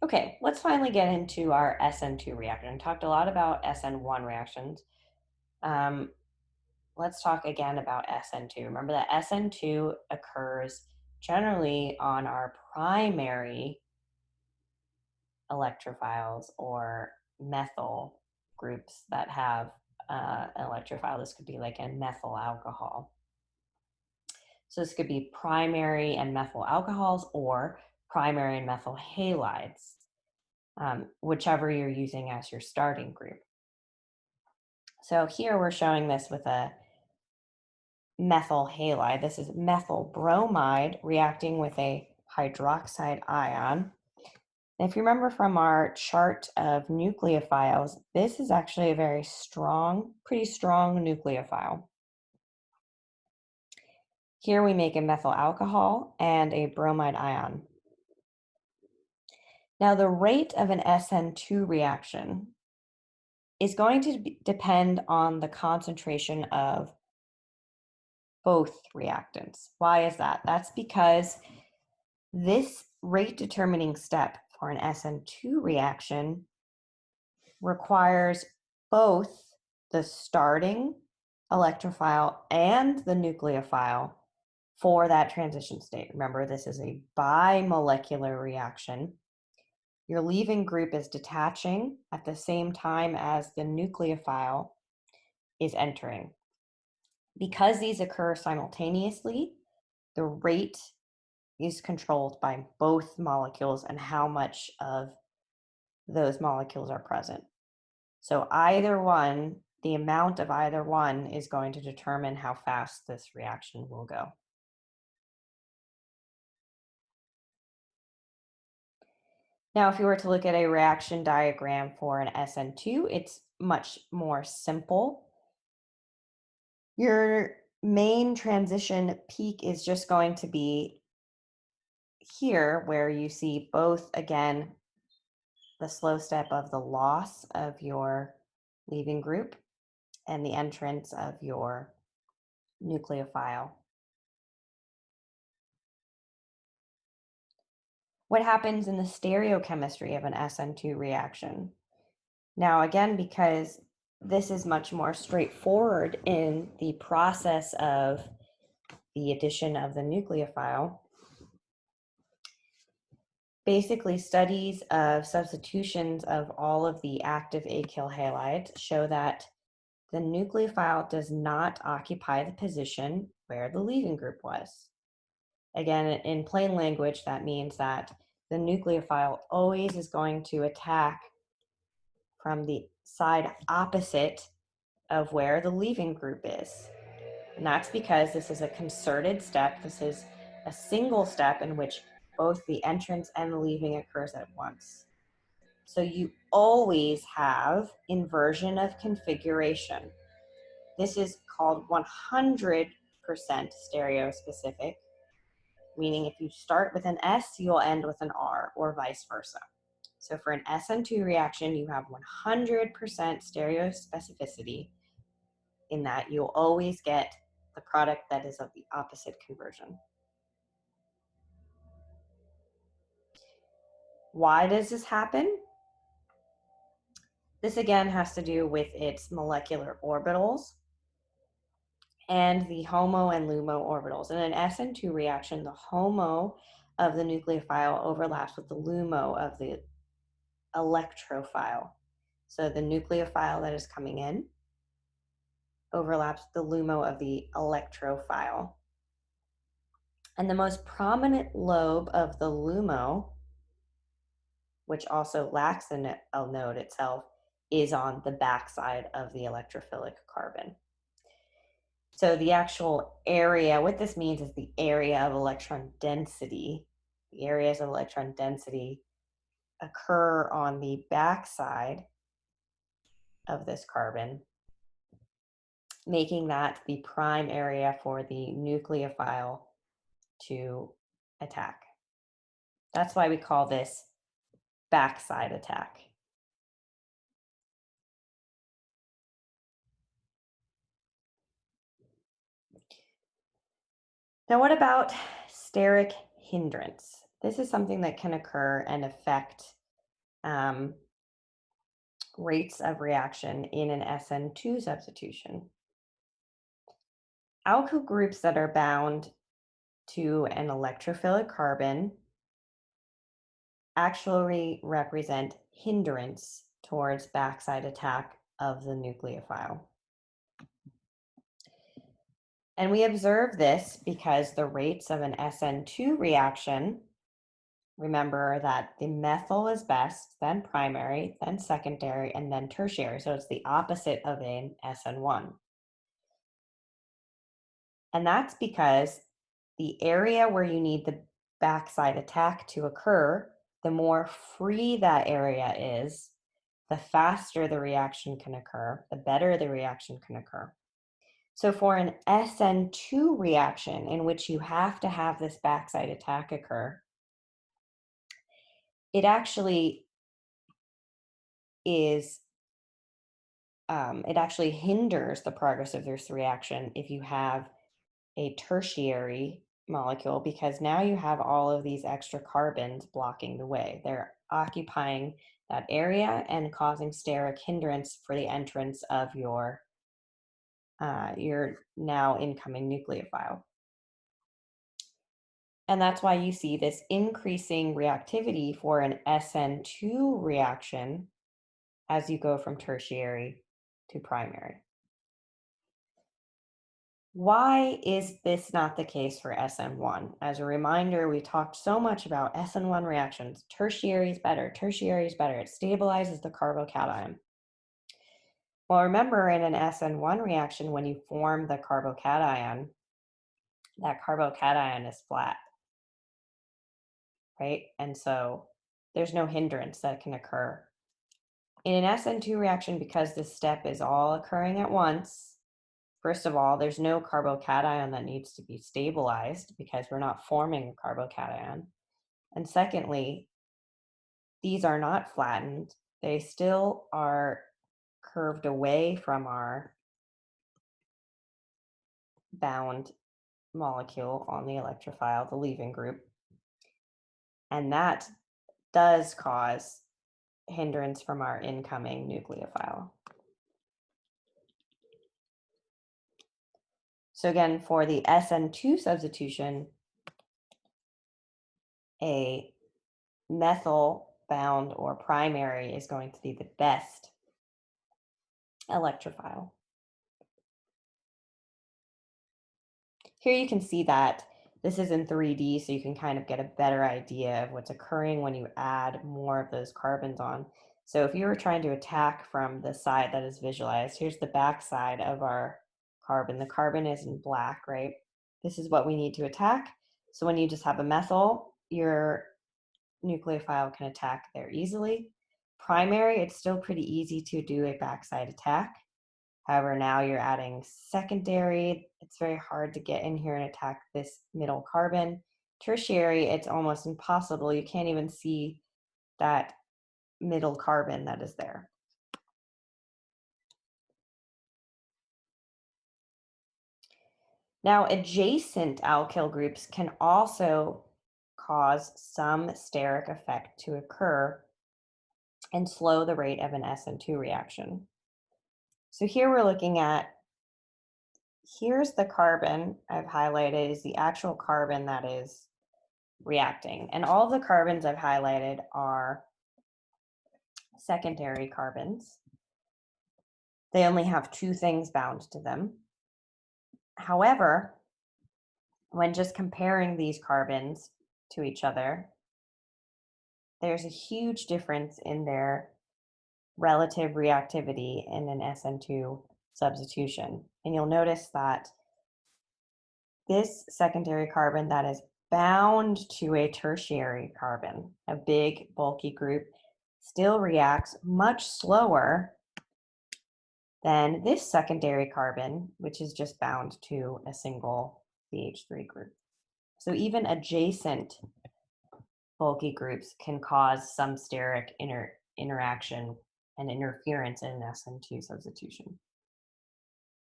Okay, let's finally get into our SN2 reaction. We talked a lot about SN1 reactions. Um, let's talk again about SN2. Remember that SN2 occurs generally on our primary electrophiles or methyl groups that have an electrophile. This could be like a methyl alcohol. So this could be primary and methyl alcohols or primary and methyl halides, whichever you're using as your starting group. So here we're showing this with a methyl halide. This is methyl bromide reacting with a hydroxide ion. And if you remember from our chart of nucleophiles, this is actually a very strong, pretty strong nucleophile. Here we make a methyl alcohol and a bromide ion. Now the rate of an SN2 reaction is going to depend on the concentration of both reactants. Why is that? That's because this rate determining step for an SN2 reaction requires both the starting electrophile and the nucleophile for that transition state. Remember, this is a bimolecular reaction. Your leaving group is detaching at the same time as the nucleophile is entering. Because these occur simultaneously, the rate is controlled by both molecules and how much of those molecules are present. So either one, the amount of either one is going to determine how fast this reaction will go. Now, if you were to look at a reaction diagram for an SN2, it's much more simple. Your main transition peak is just going to be here, where you see both, again, the slow step of the loss of your leaving group and the entrance of your nucleophile. What happens in the stereochemistry of an SN2 reaction? Now, again, because this is much more straightforward in the process of the addition of the nucleophile, basically studies of substitutions of all of the active acyl halides show that the nucleophile does not occupy the position where the leaving group was. Again, in plain language, that means that the nucleophile always is going to attack from the side opposite of where the leaving group is. And that's because this is a concerted step. This is a single step in which both the entrance and the leaving occurs at once. So you always have inversion of configuration. This is called 100% stereospecific, meaning if you start with an S, you'll end with an R, or vice versa. So for an SN2 reaction, you have 100% stereospecificity in that you'll always get the product that is of the opposite conversion. Why does this happen? This again has to do with its molecular orbitals and the HOMO and LUMO orbitals. In an SN2 reaction, the HOMO of the nucleophile overlaps with the LUMO of the electrophile. So the nucleophile that is coming in overlaps with the LUMO of the electrophile. And the most prominent lobe of the LUMO, which also lacks a node itself, is on the backside of the electrophilic carbon. So the actual area, what this means is the area of electron density. The areas of electron density occur on the backside of this carbon, making that the prime area for the nucleophile to attack. That's why we call this backside attack. Now, what about steric hindrance? This is something that can occur and affect rates of reaction in an SN2 substitution. Alkyl groups that are bound to an electrophilic carbon actually represent hindrance towards backside attack of the nucleophile. And we observe this because the rates of an SN2 reaction, remember that the methyl is best, then primary, then secondary, and then tertiary. So it's the opposite of an SN1. And that's because the area where you need the backside attack to occur, the more free that area is, the faster the reaction can occur, the better the reaction can occur. So for an SN2 reaction in which you have to have this backside attack occur, it actually is, it actually hinders the progress of this reaction if you have a tertiary molecule, because now you have all of these extra carbons blocking the way. They're occupying that area and causing steric hindrance for the entrance of your now incoming nucleophile. And that's why you see this increasing reactivity for an SN2 reaction as you go from tertiary to primary. Why is this not the case for SN1? As a reminder, we talked so much about SN1 reactions. Tertiary is better. Tertiary is better. It stabilizes the carbocation. Well, remember in an SN1 reaction, when you form the carbocation, that carbocation is flat, right? And so there's no hindrance that can occur. In an SN2 reaction, because this step is all occurring at once, first of all, there's no carbocation that needs to be stabilized because we're not forming a carbocation. And secondly, these are not flattened. They still are curved away from our bound molecule on the electrophile, the leaving group. And that does cause hindrance from our incoming nucleophile. So again, for the SN2 substitution, a methyl bound or primary is going to be the best electrophile. Here you can see that this is in 3D, so you can kind of get a better idea of what's occurring when you add more of those carbons on. So if you were trying to attack from the side that is visualized, here's the back side of our carbon. The carbon is in black, right? This is what we need to attack. So when you just have a methyl, your nucleophile can attack there easily. Primary, it's still pretty easy to do a backside attack. However, now you're adding secondary. It's very hard to get in here and attack this middle carbon. Tertiary, it's almost impossible. You can't even see that middle carbon that is there. Now, adjacent alkyl groups can also cause some steric effect to occur and slow the rate of an SN2 reaction. So here we're looking at, here's the carbon I've highlighted is the actual carbon that is reacting. And all of the carbons I've highlighted are secondary carbons. They only have two things bound to them. However, when just comparing these carbons to each other, there's a huge difference in their relative reactivity in an SN2 substitution. And you'll notice that this secondary carbon that is bound to a tertiary carbon, a big bulky group, still reacts much slower than this secondary carbon, which is just bound to a single CH3 group. So even adjacent bulky groups can cause some steric interaction and interference in an SN2 substitution.